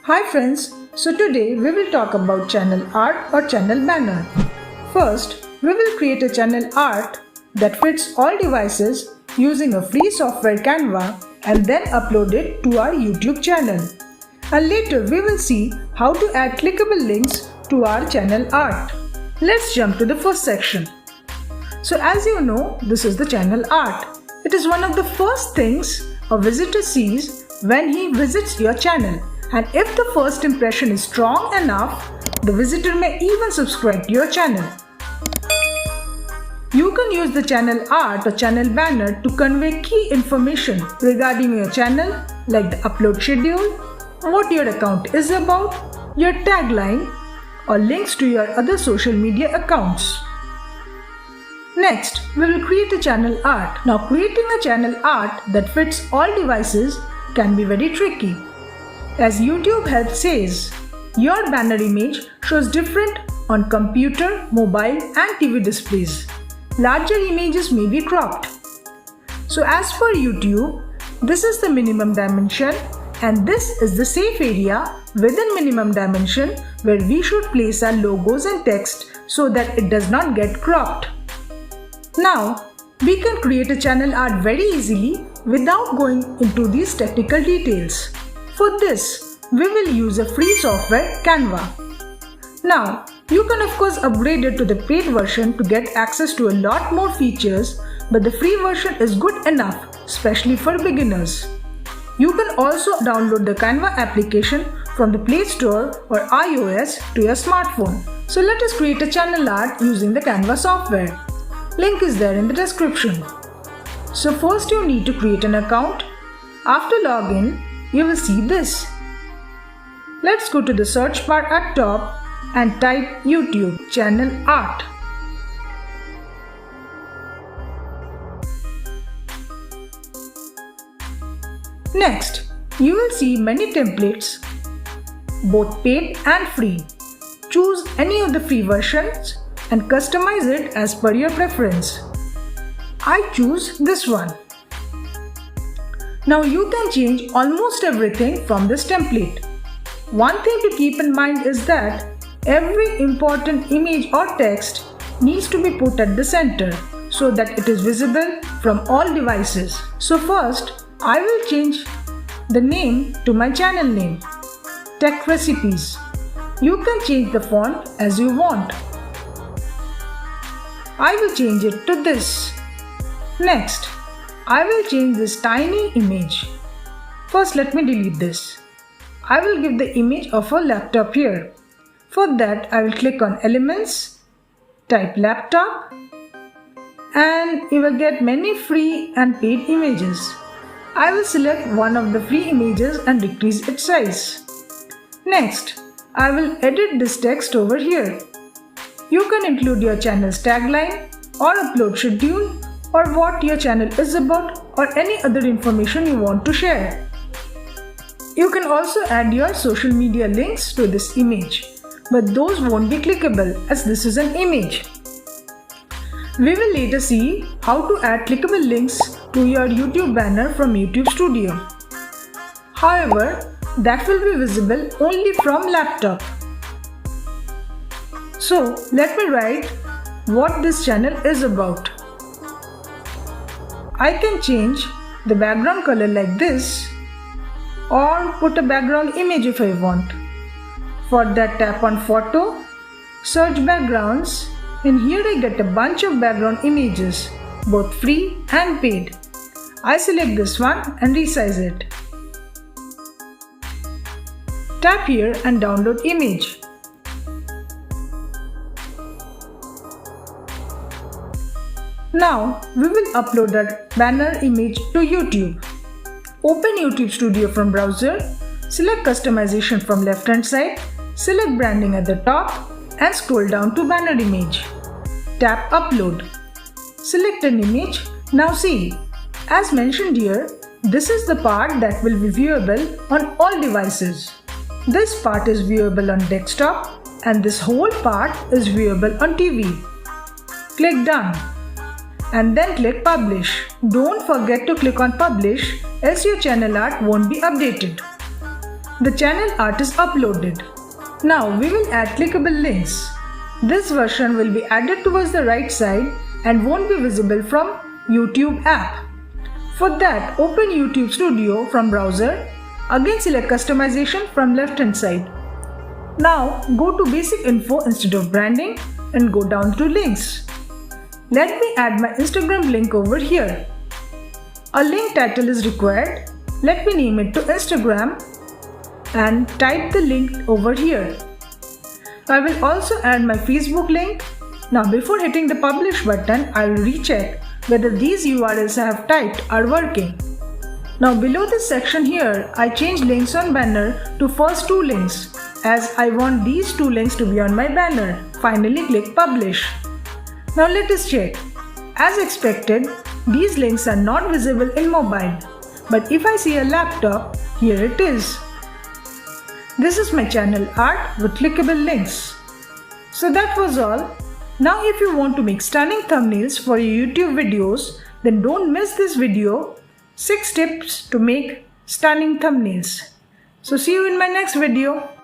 Hi friends, so today we will talk about channel art or channel banner. First, we will create a channel art that fits all devices using a free software Canva and then upload it to our YouTube channel. And later we will see how to add clickable links to our channel art. Let's jump to the first section. So as you know, this is the channel art. It is one of the first things a visitor sees when he visits your channel. And if the first impression is strong enough, the visitor may even subscribe to your channel. You can use the channel art or channel banner to convey key information regarding your channel like the upload schedule, what your account is about, your tagline, or links to your other social media accounts. Next, we will create a channel art. Now creating a channel art that fits all devices can be very tricky. As YouTube Help says, your banner image shows different on computer, mobile and TV displays. Larger images may be cropped. So as per YouTube, this is the minimum dimension and this is the safe area within minimum dimension where we should place our logos and text so that it does not get cropped. Now, we can create a channel art very easily without going into these technical details. For this, we will use a free software Canva. Now, you can of course upgrade it to the paid version to get access to a lot more features, but the free version is good enough, especially for beginners. You can also download the Canva application from the Play Store or iOS to your smartphone. So let us create a channel art using the Canva software. Link is there in the description. So first you need to create an account. After login, you will see this. Let's go to the search bar at top and type YouTube channel art. Next, you will see many templates, both paid and free. Choose any of the free versions and customize it as per your preference. I choose this one. Now you can change almost everything from this template. One thing to keep in mind is that every important image or text needs to be put at the center so that it is visible from all devices. So first, I will change the name to my channel name, Tech Recipes. You can change the font as you want. I will change it to this. Next, I will change this tiny image. First, let me delete this. I will give the image of a laptop here. For that, I will click on Elements, type laptop, and you will get many free and paid images. I will select one of the free images and decrease its size. Next, I will edit this text over here. You can include your channel's tagline or upload schedule or what your channel is about or any other information you want to share. You can also add your social media links to this image, but those won't be clickable as this is an image. We will later see how to add clickable links to your YouTube banner from YouTube Studio. However, that will be visible only from laptop. So let me write what this channel is about. I can change the background color like this or put a background image if I want. For that, tap on Photo, search backgrounds, and here I get a bunch of background images, both free and paid. I select this one and resize it. Tap here and download image. Now we will upload that banner image to YouTube. Open YouTube Studio from browser, select customization from left hand side, select branding at the top and scroll down to banner image. Tap upload. Select an image. Now see, as mentioned here, this is the part that will be viewable on all devices. This part is viewable on desktop and this whole part is viewable on TV. Click done and then click publish. Don't forget to click on publish else your channel art won't be updated. The channel art is uploaded. Now we will add clickable links. This version will be added towards the right side and won't be visible from YouTube app. For that, open YouTube Studio from browser. Again select customization from left hand side. Now go to basic info instead of branding and go down to links. Let me add my Instagram link over here. A link title is required. Let me name it to Instagram and type the link over here. I will also add my Facebook link. Now before hitting the publish button, I will recheck whether these URLs I have typed are working. Now below this section here, I changed links on banner to first two links as I want these two links to be on my banner. Finally click publish. Now let us check. As expected, these links are not visible in mobile. But if I see a laptop, here it is. This is my channel art with clickable links. So that was all. Now if you want to make stunning thumbnails for your YouTube videos, then don't miss this video. 6 tips to make stunning thumbnails. So see you in my next video.